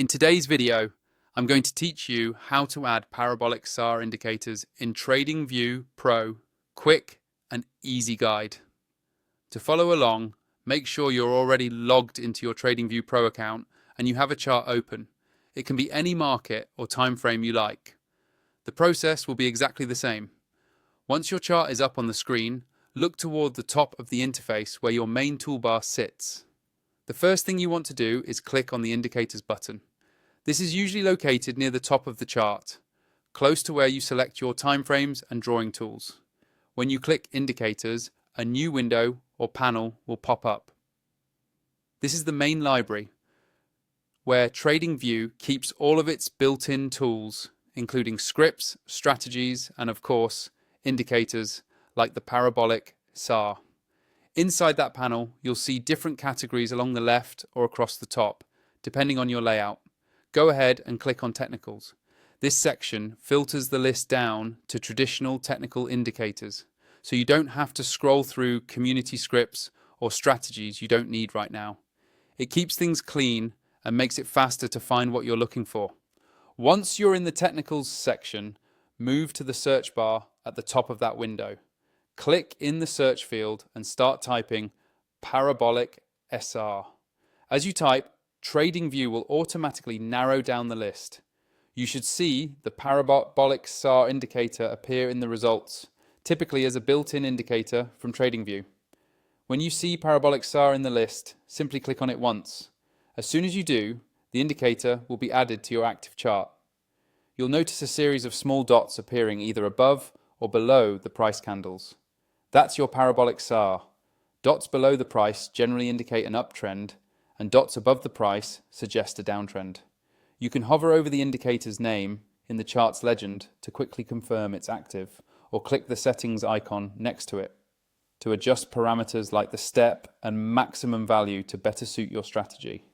In today's video, I'm going to teach you how to add Parabolic SAR indicators in TradingView Pro, quick and easy guide. To follow along, make sure you're already logged into your TradingView Pro account and you have a chart open. It can be any market or time frame you like. The process will be exactly the same. Once your chart is up on the screen, look toward the top of the interface where your main toolbar sits. The first thing you want to do is click on the Indicators button. This is usually located near the top of the chart, close to where you select your timeframes and drawing tools. When you click Indicators, a new window or panel will pop up. This is the main library, where TradingView keeps all of its built-in tools, including scripts, strategies, and of course, indicators like the Parabolic SAR. Inside that panel, you'll see different categories along the left or across the top, depending on your layout. Go ahead and click on Technicals. This section filters the list down to traditional technical indicators, so you don't have to scroll through community scripts or strategies you don't need right now. It keeps things clean and makes it faster to find what you're looking for. Once you're in the Technicals section, move to the search bar at the top of that window. Click in the search field and start typing Parabolic SAR. As you type, TradingView will automatically narrow down the list. You should see the Parabolic SAR indicator appear in the results, typically as a built-in indicator from TradingView. When you see Parabolic SAR in the list, simply click on it once. As soon as you do, the indicator will be added to your active chart. You'll notice a series of small dots appearing either above or below the price candles. That's your Parabolic SAR. Dots below the price generally indicate an uptrend, and dots above the price suggest a downtrend. You can hover over the indicator's name in the chart's legend to quickly confirm it's active, or click the settings icon next to it to adjust parameters like the step and maximum value to better suit your strategy.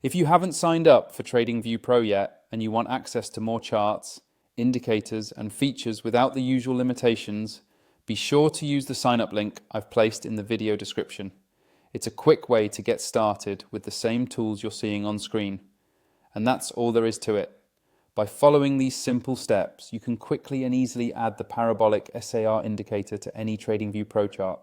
If you haven't signed up for TradingView Pro yet and you want access to more charts, indicators and features without the usual limitations, be sure to use the sign-up link I've placed in the video description. It's a quick way to get started with the same tools you're seeing on screen. And that's all there is to it. By following these simple steps, you can quickly and easily add the Parabolic SAR indicator to any TradingView Pro chart.